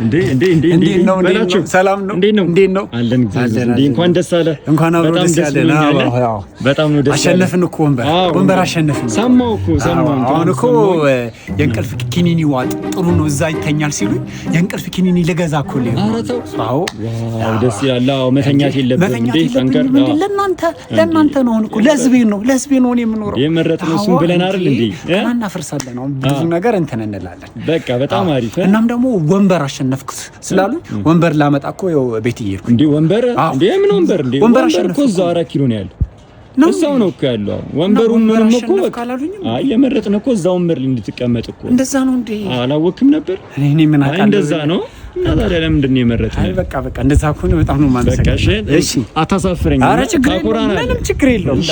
እንዴ ነው ሰላም ነው እንዴ ነው አለን እንዴ እንኳን ደስ አለ እንኳን አብሮ ደስ ያለ በጣም ነው ደስ አሸነፍን እኮ ወንበር አሸነፍን ሰማው አሁን እኮ የእንቅልፍ ኪኒኒ ዋጥ ጥሩ ነው እዛ ይተኛል ሲሉኝ የእንቅልፍ ኪኒኒ ለገዛ እኮ አዎ ደስ ይላል መተኛት የለብንም እንዴ ጠንከር ለእናንተ ነው እኮ ለህዝቤ ነው እኔ የምኖረው የመረጥነው እሱን ብለን አይደል እንዴ እናፈርሳለን ነው ብዙ ነገር እንትን እንላለን በቃ በጣም አሪፍ እናም ደግሞ ወንበር አሸነፍኩት ስላሉ ወንበር ላመጣ እኮ ያው ቤት ይሄድኩ እንዴ ወንበር እንዴ ምን ወንበር እንዴ ወንበር እኮ እዛው 4 ኪሎ ነው ያለው እዛው ነው እኮ ያለው ወንበሩ ምንም እኮ አይ የመረጥነው እኮ እዛው ወንበር እንድትቀመጥ እኮ እንደዛ ነው እንዴ አላወቅም ነበር እኔ ምን አውቃለሁ እንደዛ ነው እና ታዲያ ለምንድን ነው የመረጥነው አይ በቃ እንደዛ ከሆነ በጣም ነው ማንሰከ እሺ አታሳፍረኝ ኧረ ችግር የለውም ምንም ችግር የለውም